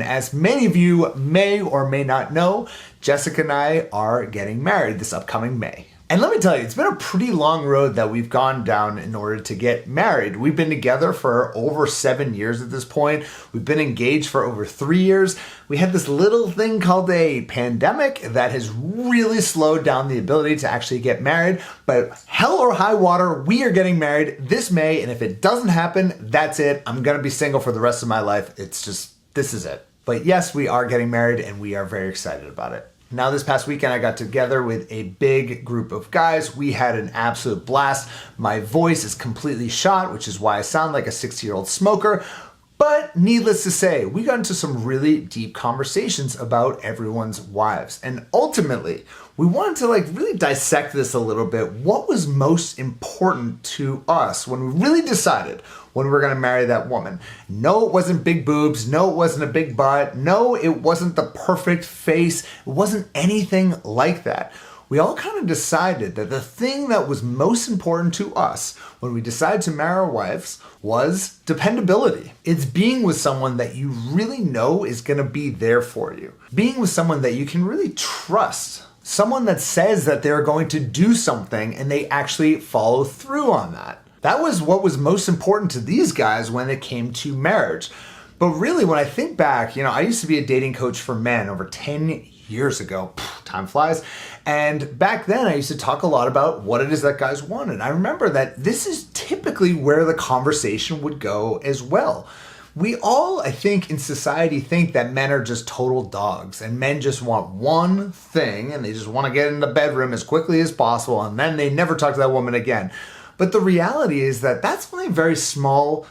as many of you may or may not know, Jessica and I are getting married this upcoming May. And let me tell you, it's been a pretty long road that we've gone down in order to get married. We've been together for over 7 years at this point. We've been engaged for over 3 years. We had this little thing called a pandemic that has really slowed down the ability to actually get married. But hell or high water, we are getting married this May. And if it doesn't happen, that's it. I'm going to be single for the rest of my life. It's just, this is it. But yes, we are getting married and we are very excited about it. Now, this past weekend, I got together with a big group of guys. We had an absolute blast. My voice is completely shot, which is why I sound like a 60-year-old smoker. But needless to say, we got into some really deep conversations about everyone's wives. And ultimately, we wanted to really dissect this a little bit. What was most important to us when we really decided when we were going to marry that woman? No, it wasn't big boobs. No, it wasn't a big butt. No, it wasn't the perfect face. It wasn't anything like that. We all kind of decided that the thing that was most important to us when we decided to marry our wives was dependability. It's being with someone that you really know is going to be there for you. Being with someone that you can really trust. Someone that says that they're going to do something and they actually follow through on that. That was what was most important to these guys when it came to marriage. But really, when I think back, I used to be a dating coach for men over 10 years ago. Time flies. And back then, I used to talk a lot about what it is that guys want. And I remember that this is typically where the conversation would go as well. We all, I think, in society think that men are just total dogs and men just want one thing and they just want to get in the bedroom as quickly as possible and then they never talk to that woman again. But the reality is that that's only a very small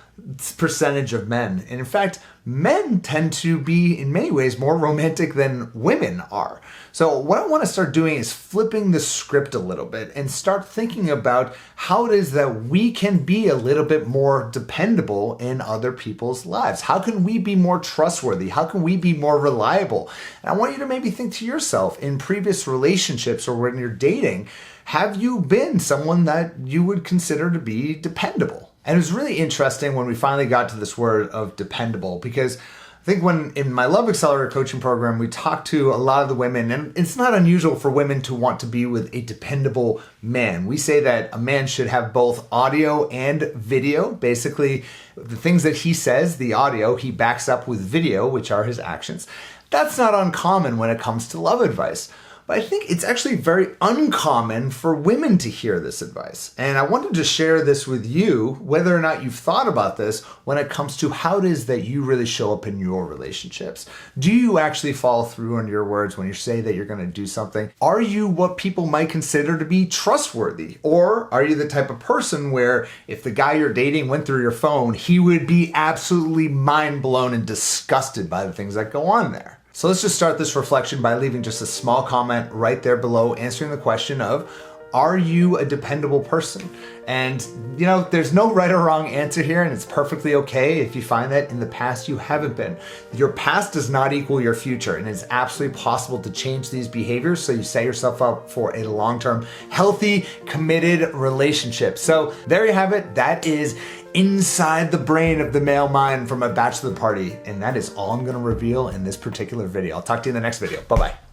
percentage of men. And in fact, men tend to be in many ways more romantic than women are. So what I want to start doing is flipping the script a little bit and start thinking about how it is that we can be a little bit more dependable in other people's lives. How can we be more trustworthy? How can we be more reliable? And I want you to maybe think to yourself in previous relationships or when you're dating, have you been someone that you would consider to be dependable? And it was really interesting when we finally got to this word of dependable, because I think when in my Love Accelerator coaching program, we talked to a lot of the women, and it's not unusual for women to want to be with a dependable man. We say that a man should have both audio and video. Basically, the things that he says, the audio, he backs up with video, which are his actions. That's not uncommon when it comes to love advice. But I think it's actually very uncommon for women to hear this advice. And I wanted to share this with you, whether or not you've thought about this when it comes to how it is that you really show up in your relationships. Do you actually follow through on your words when you say that you're going to do something? Are you what people might consider to be trustworthy? Or are you the type of person where if the guy you're dating went through your phone, he would be absolutely mind blown and disgusted by the things that go on there? So let's just start this reflection by leaving just a small comment right there below, answering the question of, are you a dependable person? And, there's no right or wrong answer here, and it's perfectly okay if you find that in the past you haven't been. Your past does not equal your future, and it's absolutely possible to change these behaviors so you set yourself up for a long-term, healthy, committed relationship. So there you have it. That is inside the brain of the male mind from a bachelor party, and that is all I'm going to reveal in this particular video. I'll talk to you in the next video. Bye-bye.